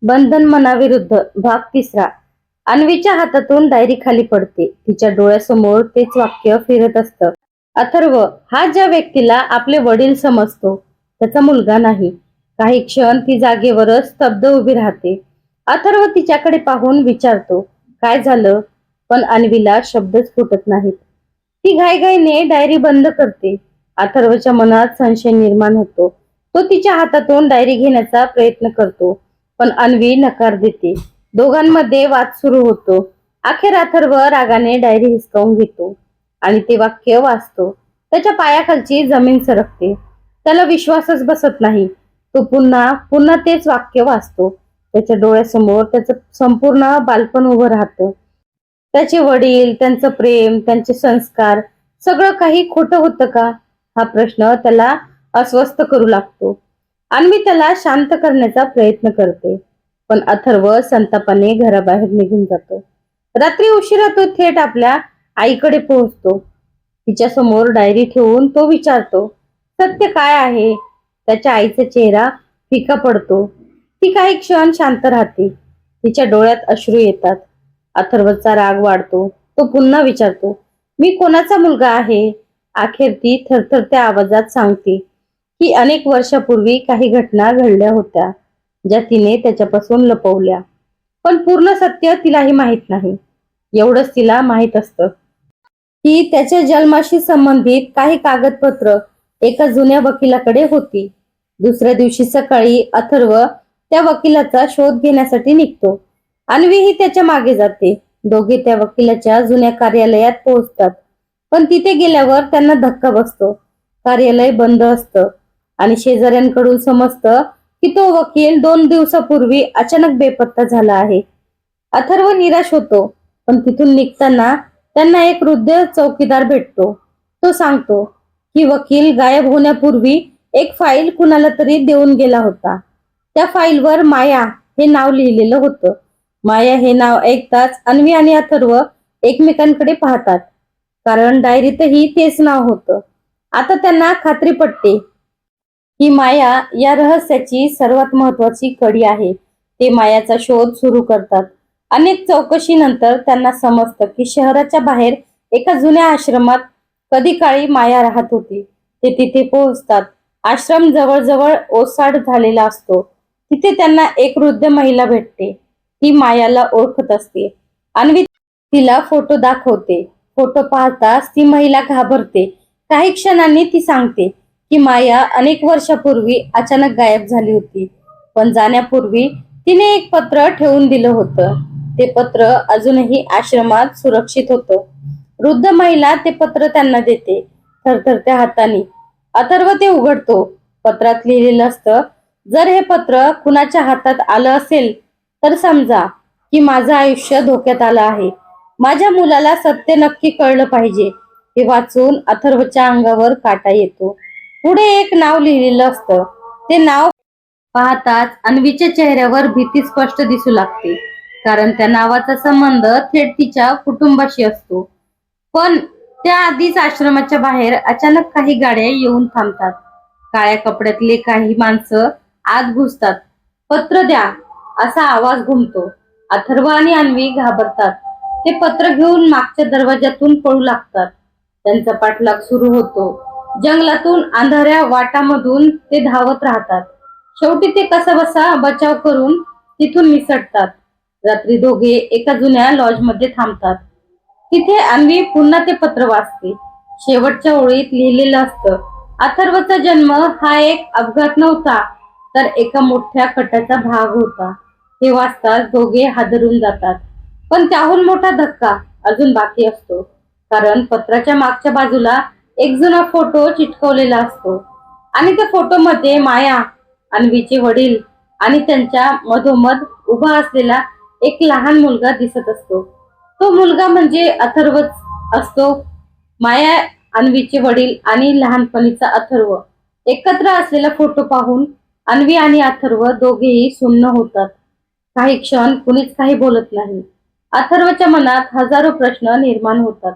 बंधन मनाविरुद्ध भाग तिसरा. अन्वीच्या हातातून डायरी खाली पडते. तिच्या डोळ्यासमोर तेच वाक्य फिरत असतं. अथर्व हा ज्या व्यक्तीला आपले वडील समजतो त्याचा मुलगा नाही. काही क्षण ती जागेवरच स्तब्ध उभी राहते. अथर्व तिच्याकडे पाहून विचारतो, काय झालं? पण अन्वीला शब्दच फुटत नाहीत. ती घाईघाईने डायरी बंद करते. अथर्वच्या मनात संशय निर्माण होतो. तो तिच्या हातातून डायरी घेण्याचा प्रयत्न करतो, पण अन्वी नकार देते. दोघांमध्ये वाद सुरू होतो. अखेर अथर्व रागाने डायरी हिसकावून घेतो आणि ते वाक्य वाचतो. त्याच्या पायाखालची जमीन सरकते. त्याला विश्वासच बसत नाही. तो पुन्हा पुन्हा तेच वाक्य वाचतो. त्याच्या डोळ्यासमोर त्याचं संपूर्ण बालपण उभं राहतं. त्याचे वडील, त्यांचं प्रेम, त्यांचे संस्कार, सगळं काही खोटं होतं का? हा प्रश्न त्याला अस्वस्थ करू लागतो. आणि मी त्याला शांत करण्याचा प्रयत्न करते, पण अथर्व संतापाने घराबाहेर निघून जातो. रात्री उशिरा तो थेट आपल्या आईकडे पोहोचतो. तिच्या समोर डायरी ठेवून तो विचारतो, सत्य काय आहे? त्याच्या आईचा चेहरा फिका पडतो. ती काही क्षण शांत राहते. तिच्या डोळ्यात अश्रू येतात. अथर्वचा राग वाढतो. तो पुन्हा विचारतो, मी कोणाचा मुलगा आहे? अखेर ती थरथरत्या आवाजात सांगते की अनेक वर्षापूर्वी काही घटना घडल्या होत्या ज्या तिने त्याच्यापासून लपवल्या. पण पूर्ण सत्य तिलाही माहित नाही. एवढंच तिला माहित असतं की त्याच्या जन्माशी संबंधित काही कागदपत्र एका जुन्या वकिलाकडे होती. दुसऱ्या दिवशी सकाळी अथर्व त्या वकिलाचा शोध घेण्यासाठी निघतो. अन्वीही त्याच्या मागे जाते. दोघे त्या वकिलाच्या जुन्या कार्यालयात पोहोचतात. पण तिथे गेल्यावर त्यांना धक्का बसतो. कार्यालय बंद असतं आणि शेजाऱ्यांकडून समजतं की तो वकील 2 दिवसापूर्वी अचानक बेपत्ता झाला आहे. अथर्व निराश होतो, पण तिथून निघताना त्यांना एक वृद्ध चौकीदार भेटतो. तो सांगतो की वकील गायब होण्यापूर्वी एक फाईल कुणाला तरी देऊन गेला होता. त्या फाईलवर माया हे नाव लिहिलेलं होतं. माया हे नाव ऐकताच अन्वी आणि अथर्व एकमेकांकडे पाहतात, कारण डायरीतही तेच नाव होतं. आता त्यांना खात्री पटते ही माया या रहस्याची सर्वात महत्वाची कडी आहे. ते मायाचा शोध सुरू करतात. अनेक चौकशीनंतर त्यांना समजतं की शहराच्या बाहेर एका जुन्या आश्रमात कधी काळी माया राहत होती. ते तिथे पोहोचतात. आश्रम जवळजवळ ओसाड झालेला असतो. तिथे त्यांना एक वृद्ध महिला भेटते. ती मायाला ओळखत असते. अन्वी तिला फोटो दाखवते. फोटो पाहताच ती महिला घाबरते. काही क्षणांनी ती सांगते की माया अनेक वर्षापूर्वी अचानक गायब झाली होती, पण जाण्यापूर्वी तिने एक पत्र ठेवून दिलं होतं. ते पत्र अजूनही आश्रमात सुरक्षित होतं. वृद्ध महिला ते पत्र त्यांना देते, थरथरत्या हाताने. अथर्व ते उघडतो. पत्रात लिहिलेलं असतं, जर हे पत्र कुणाच्या हातात आलं असेल तर समजा की माझं आयुष्य धोक्यात आलं आहे. माझ्या मुलाला सत्य नक्की कळलं पाहिजे. हे वाचून अथर्वच्या अंगावर काटा येतो. पुढे एक नाव लिहिलेलं असतं. ते नाव पाहताच अन्वीच्या चेहऱ्यावर भीती स्पष्ट दिसू लागते, कारण त्या नावाचा संबंध थेट तिच्या कुटुंबाशी असतो. पण त्याआधीच आश्रमाच्या बाहेर अचानक काही गाड्या येऊन थांबतात. काळ्या कपड्यातले काही माणसं आत घुसतात. पत्र द्या असा आवाज घुमतो. अथर्व आणि अन्वी घाबरतात. ते पत्र घेऊन मागच्या दरवाजातून पळू लागतात. त्यांचा पाठलाग सुरू होतो. जंगलातून अंधाऱ्या वाटामधून ते धावत राहतात. शेवटी ते कसाबसा बचाव करून तिथून निसटतात. रात्री दोघे एका जुन्या लॉजमध्ये थांबतात. तिथे अन्वी पुन्हा ते पत्र वाचते. शेवटच्या ओळीत लिहिलेलं असतं, अथर्वचा जन्म हा एक अपघात नव्हता, तर एका मोठ्या कटाचा भाग होता. हे वाचताच दोघे हादरून जातात. पण त्याहून मोठा धक्का अजून बाकी असतो, कारण पत्राच्या मागच्या बाजूला एक जुना फोटो चिटकवलेला असतो आणि त्या फोटोमध्ये माया, अन्वीचे वडील आणि त्यांच्या मधोमध उभा असलेला एक लहान मुलगा दिसत असतो. तो मुलगा म्हणजे अथर्वच असतो. माया, अन्वीचे वडील आणि लहानपणीचा अथर्व एकत्र असलेला फोटो पाहून अन्वी आणि अथर्व दोघेही सुन्न होतात. काही क्षण कुणीच काही बोलत नाही. अथर्वच्या मनात हजारो प्रश्न निर्माण होतात.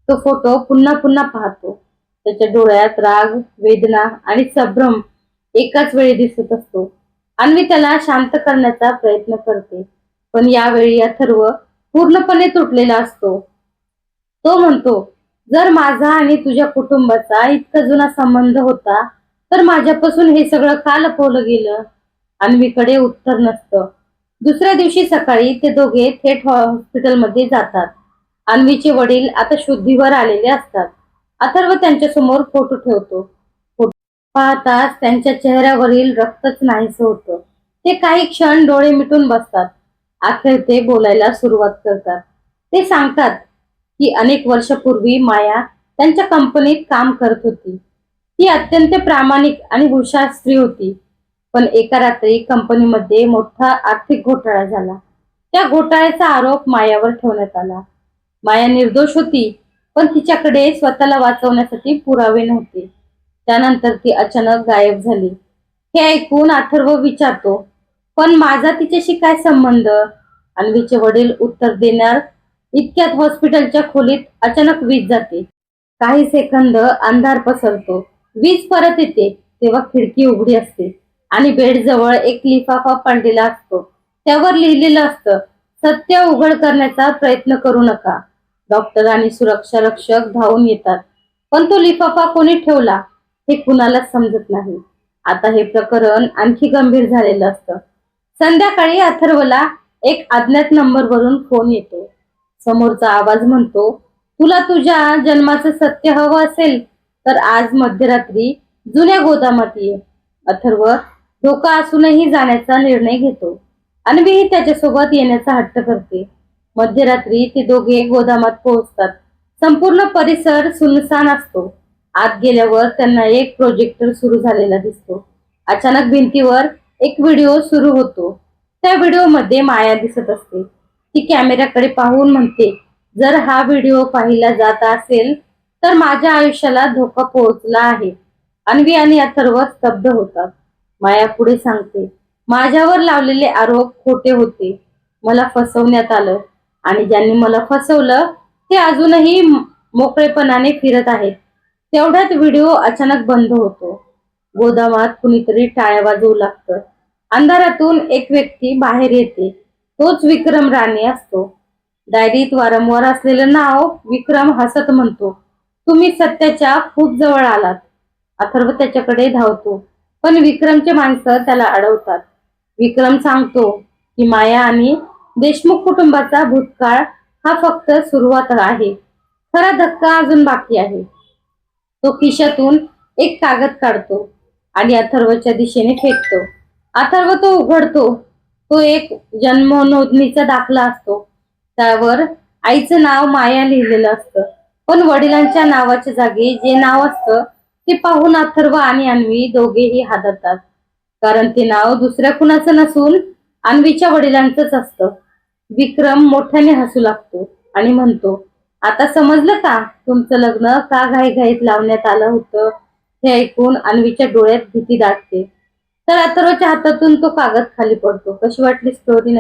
तो फोटो पुन्हा पुन्हा पाहतो. त्याच्या डोळ्यात राग, वेदना आणि संभ्रम एकाच वेळी दिसत असतो. अन्वी त्याला शांत करण्याचा प्रयत्न करते, पण यावेळी अथर्व पूर्णपणे तुटलेला असतो. तो म्हणतो, जर माझा आणि तुझ्या कुटुंबाचा इतका जुना संबंध होता तर माझ्यापासून हे सगळं का लपवलं गेलं? अन्वीकडे उत्तर नसतं. दुसऱ्या दिवशी सकाळी ते दोघे थेट हॉस्पिटलमध्ये जातात. अन्वीचे वडील आता शुद्धीवर आलेले असतात. अथर्व त्यांच्यासमोर फोटो ठेवतो. फोटो पाहताच त्यांच्या चेहऱ्यावरील रक्तच नाहीसं होतं. ते काही क्षण डोळे मिटून बसतात. अखेर ते बोलायला सुरुवात करतात. ते सांगतात की अनेक वर्षापूर्वी माया त्यांच्या कंपनीत काम करत होती. ती अत्यंत प्रामाणिक आणि हुशार स्त्री होती. पण एका रात्री कंपनीमध्ये मोठा आर्थिक घोटाळा झाला. त्या घोटाळ्याचा आरोप मायावर ठेवण्यात आला. माया निर्दोष होती, पण तिच्याकडे स्वतःला वाचवण्यासाठी पुरावे नव्हते. त्यानंतर ती अचानक गायब झाली. हे ऐकून अथर्व विचारतो, पण माझा तिच्याशी काय संबंध? अन्वीचे वडील उत्तर देणार इतक्यात हॉस्पिटलच्या खोलीत अचानक वीज जाते. काही सेकंद अंधार पसरतो. वीज परत येते तेव्हा खिडकी उघडी असते आणि बेडजवळ एक लिफाफा पडलेला असतो. त्यावर लिहिलेलं असतं, सत्य उघड करण्याचा प्रयत्न करू नका. डॉक्टर आणि सुरक्षा रक्षक धावून येतात, पण तो लिफाफा कोणी ठेवला हे कुणालाच समजत नाही. आता हे प्रकरण आणखी गंभीर झालेलं असतं. संध्याकाळी अथर्वला एक अज्ञात नंबरवरून फोन येतो. समोरचा आवाज म्हणतो, तुला तुझ्या जन्माचं सत्य हवं असेल तर आज मध्यरात्री जुन्या गोदामात ये. अथर्व धोका असूनही जाण्याचा निर्णय घेतो. अन्वीही त्याच्यासोबत येण्याचा हट्ट करते. मध्यरात्री ते दोघे गोदामात पोहोचतात. संपूर्ण परिसर सुनसान असतो. आत गेल्यावर त्यांना एक प्रोजेक्टर सुरू झालेला दिसतो. अचानक भिंतीवर एक व्हिडिओ सुरू होतो. त्या व्हिडिओमध्ये माया दिसत असते. ती कॅमेऱ्याकडे पाहून म्हणते, जर हा व्हिडिओ पाहिला जात असेल तर माझ्या आयुष्याला धोका पोहोचला आहे. अन्वी आणि अथर्व स्तब्ध होतात. माया पुढे सांगते, माझ्यावर लावलेले आरोप खोटे होते. मला फसवण्यात आलं आणि ज्यांनी मला फसवलं ते अजूनही मोकळेपणाने फिरत आहेत. तेवढ्यात व्हिडिओ अचानक बंद होतो. गोदामात कुणीतरी टाळ्या वाजवू लागतं. अंधारातून एक व्यक्ती बाहेर येते. तोच विक्रम राणे असतो. डायरीत वारंवार असलेलं नाव विक्रम हसत म्हणतो, तुम्ही सत्याच्या खूप जवळ आलात. अथर्व त्याच्याकडे धावतो, पण विक्रमचे माणसं त्याला अडवतात. विक्रम सांगतो की माया आणि देशमुख कुटुंबाचा भूतकाळ हा फक्त सुरुवात आहे. खरा धक्का अजून बाकी आहे. तो खिशातून एक कागद काढतो आणि अथर्वच्या दिशेने फेकतो. अथर्व तो उघडतो. तो एक जन्म नोंदणीचा दाखला असतो. त्यावर आईचं नाव माया लिहिलेलं असतं, पण वडिलांच्या नावाच्या जागी जे नाव असतं ते पाहून अथर्व आणि अन्वी दोघेही हादरतात. कारण ते नाव दुसऱ्या कुणाचं नसून अन्वीच्या वडिलांचंच असतं. विक्रम मोठ्याने हसू लागतो आणि म्हणतो, आता समजलं का तुमचं लग्न का घाईघाईत लावण्यात आलं होतं? हे ऐकून अन्वीच्या डोळ्यात भीती दाटते. तर अथर्वच्या हातातून तो कागद खाली पडतो. कशी वाटली स्टोरी?